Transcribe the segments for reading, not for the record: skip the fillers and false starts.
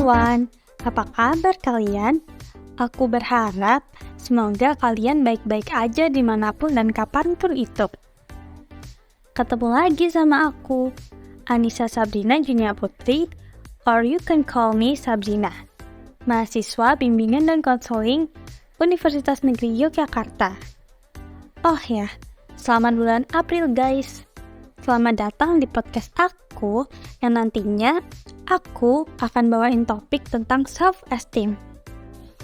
everyone, apa kabar kalian? Aku berharap semoga kalian baik-baik aja dimanapun dan kapanpun itu. Ketemu lagi sama aku, Anissa Sabrina Junia Putri, or you can call me Sabrina, mahasiswa bimbingan dan konseling Universitas Negeri Yogyakarta. Oh ya, selamat bulan April guys. Selamat datang di podcast aku yang nantinya aku akan bawain topik tentang self-esteem.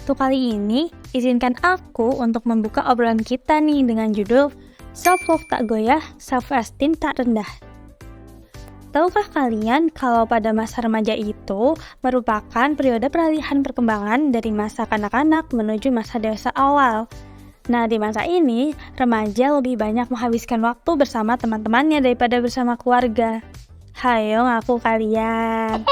Untuk kali ini, izinkan aku untuk membuka obrolan kita nih dengan judul Self-love tak goyah, self-esteem tak rendah. Tahukah kalian kalau pada masa remaja itu merupakan periode peralihan perkembangan dari masa kanak-kanak menuju masa dewasa awal? Nah, di masa ini, remaja lebih banyak menghabiskan waktu bersama teman-temannya daripada bersama keluarga. Hayo ngaku kalian.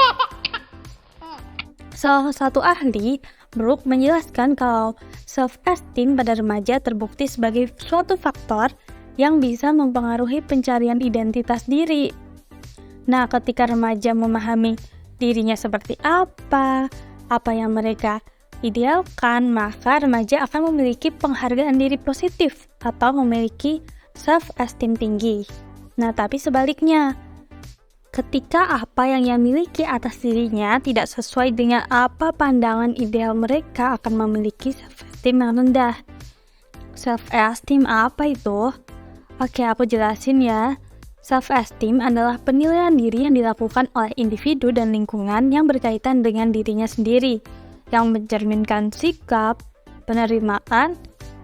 Salah satu ahli, Brooke, menjelaskan kalau self-esteem pada remaja terbukti sebagai suatu faktor yang bisa mempengaruhi pencarian identitas diri. Nah, ketika remaja memahami dirinya seperti apa yang mereka idealkan, maka remaja akan memiliki penghargaan diri positif atau memiliki self-esteem tinggi. Nah, tapi sebaliknya, ketika apa yang ia miliki atas dirinya tidak sesuai dengan apa pandangan ideal mereka, akan memiliki self-esteem yang rendah. Self-esteem apa itu? Oke, aku jelasin ya. Self-esteem adalah penilaian diri yang dilakukan oleh individu dan lingkungan yang berkaitan dengan dirinya sendiri, yang mencerminkan sikap, penerimaan,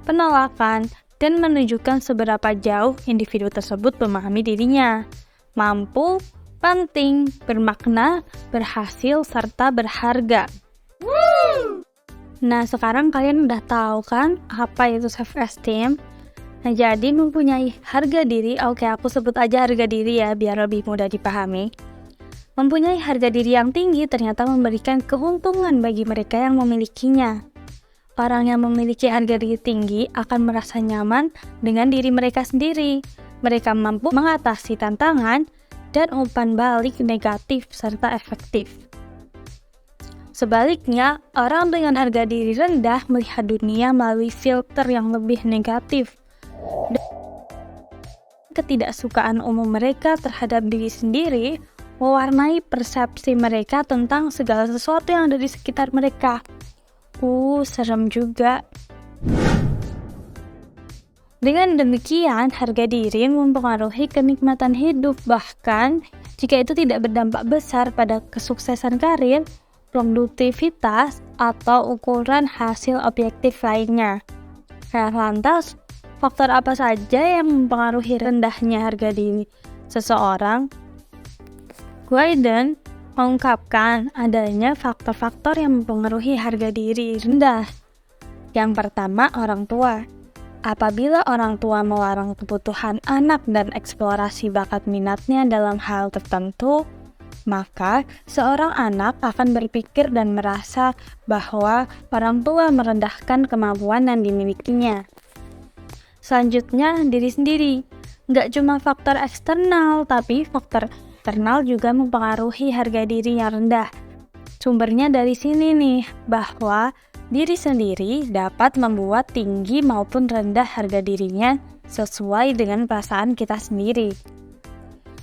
penolakan, dan menunjukkan seberapa jauh individu tersebut memahami dirinya, mampu, penting, bermakna, berhasil, serta berharga. Nah, sekarang kalian udah tahu kan apa itu self-esteem? Nah, jadi mempunyai harga diri, oke aku sebut aja harga diri ya biar lebih mudah dipahami. Mempunyai harga diri yang tinggi ternyata memberikan keuntungan bagi mereka yang memilikinya. Orang yang memiliki harga diri tinggi akan merasa nyaman dengan diri mereka sendiri. Mereka mampu mengatasi tantangan dan umpan balik negatif serta efektif. Sebaliknya, orang dengan harga diri rendah melihat dunia melalui filter yang lebih negatif. Ketidaksukaan umum mereka terhadap diri sendiri mewarnai persepsi mereka tentang segala sesuatu yang ada di sekitar mereka. Serem juga. Dengan demikian, harga diri mempengaruhi kenikmatan hidup, bahkan jika itu tidak berdampak besar pada kesuksesan karir, produktivitas, atau ukuran hasil objektif lainnya. Lantas, faktor apa saja yang mempengaruhi rendahnya harga diri seseorang? Guiden mengungkapkan adanya faktor-faktor yang mempengaruhi harga diri rendah. Yang pertama, orang tua. Apabila orang tua melarang kebutuhan anak dan eksplorasi bakat minatnya dalam hal tertentu, maka seorang anak akan berpikir dan merasa bahwa orang tua merendahkan kemampuan yang dimilikinya. Selanjutnya, diri sendiri. Nggak cuma faktor eksternal, tapi faktor internal juga mempengaruhi harga diri yang rendah. Sumbernya dari sini nih, bahwa diri sendiri dapat membuat tinggi maupun rendah harga dirinya sesuai dengan perasaan kita sendiri.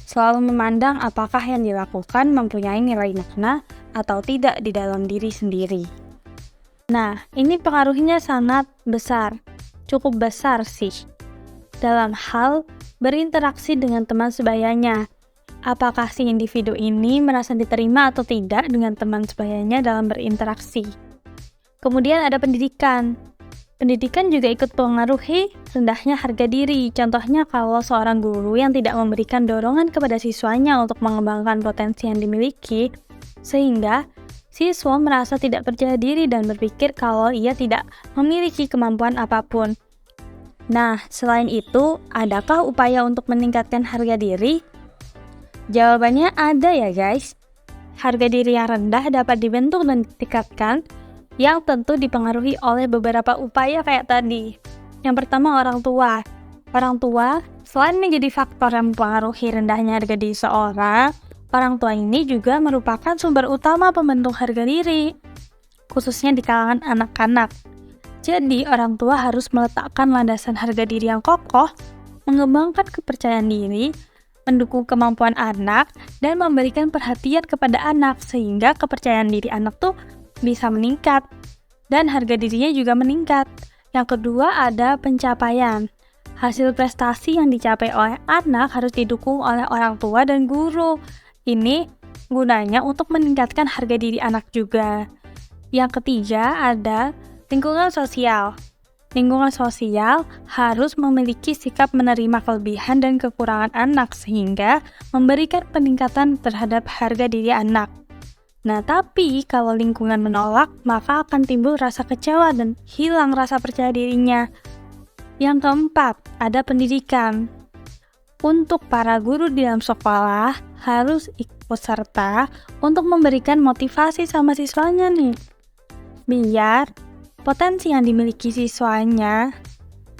Selalu memandang apakah yang dilakukan mempunyai nilai makna atau tidak di dalam diri sendiri. Nah, ini pengaruhnya sangat besar, cukup besar sih, dalam hal berinteraksi dengan teman sebayanya. Apakah si individu ini merasa diterima atau tidak dengan teman sebayanya dalam berinteraksi. Kemudian ada pendidikan. Pendidikan juga ikut mempengaruhi rendahnya harga diri. Contohnya kalau seorang guru yang tidak memberikan dorongan kepada siswanya untuk mengembangkan potensi yang dimiliki, sehingga siswa merasa tidak percaya diri dan berpikir kalau ia tidak memiliki kemampuan apapun. Nah, selain itu, adakah upaya untuk meningkatkan harga diri? Jawabannya ada ya guys. Harga diri yang rendah dapat dibentuk dan ditingkatkan, yang tentu dipengaruhi oleh beberapa upaya kayak tadi. Yang pertama, orang tua. Orang tua, selain menjadi faktor yang mempengaruhi rendahnya harga diri seorang, Orang tua ini juga merupakan sumber utama pembentuk harga diri, khususnya di kalangan anak-anak. Jadi, orang tua harus meletakkan landasan harga diri yang kokoh, mengembangkan kepercayaan diri, mendukung kemampuan anak, dan memberikan perhatian kepada anak sehingga kepercayaan diri anak tuh bisa meningkat dan harga dirinya juga meningkat. Yang kedua ada pencapaian. Hasil prestasi yang dicapai oleh anak harus didukung oleh orang tua dan guru. Ini gunanya untuk meningkatkan harga diri anak juga. Yang ketiga ada lingkungan sosial. Lingkungan sosial harus memiliki sikap menerima kelebihan dan kekurangan anak sehingga memberikan peningkatan terhadap harga diri anak. Nah, tapi kalau lingkungan menolak, maka akan timbul rasa kecewa dan hilang rasa percaya dirinya. Yang keempat, ada pendidikan. Untuk para guru di dalam sekolah harus ikut serta untuk memberikan motivasi sama siswanya nih. Biar potensi yang dimiliki siswanya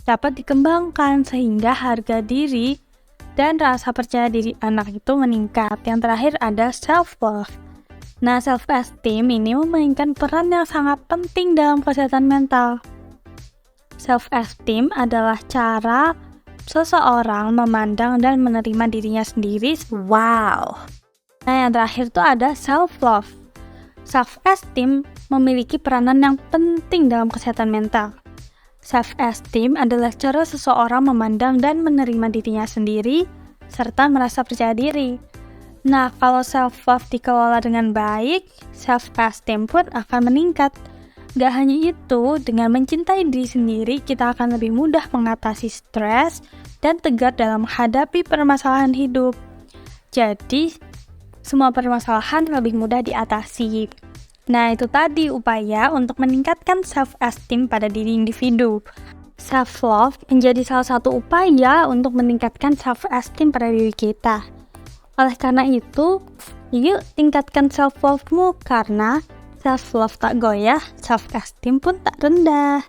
dapat dikembangkan sehingga harga diri dan rasa percaya diri anak itu meningkat. Yang terakhir ada self-love. Nah, self-esteem ini memainkan peran yang sangat penting dalam kesehatan mental. Self-esteem adalah cara seseorang memandang dan menerima dirinya sendiri. Wow. Nah, yang terakhir tuh ada self-love. Self-esteem memiliki peranan yang penting dalam kesehatan mental. Self-esteem adalah cara seseorang memandang dan menerima dirinya sendiri, serta merasa percaya diri. Nah, kalau self-love dikelola dengan baik, self-esteem pun akan meningkat. Gak hanya itu, dengan mencintai diri sendiri, kita akan lebih mudah mengatasi stres dan tegar dalam menghadapi permasalahan hidup. Jadi, semua permasalahan lebih mudah diatasi. Nah, itu tadi upaya untuk meningkatkan self-esteem pada diri individu. Self-love menjadi salah satu upaya untuk meningkatkan self-esteem pada diri kita. Oleh karena itu, yuk tingkatkan self-love-mu karena self-love tak goyah, self-esteem pun tak rendah.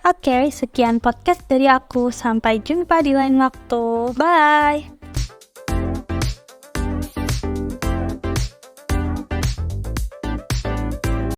Oke, sekian podcast dari aku. Sampai jumpa di lain waktu. Bye!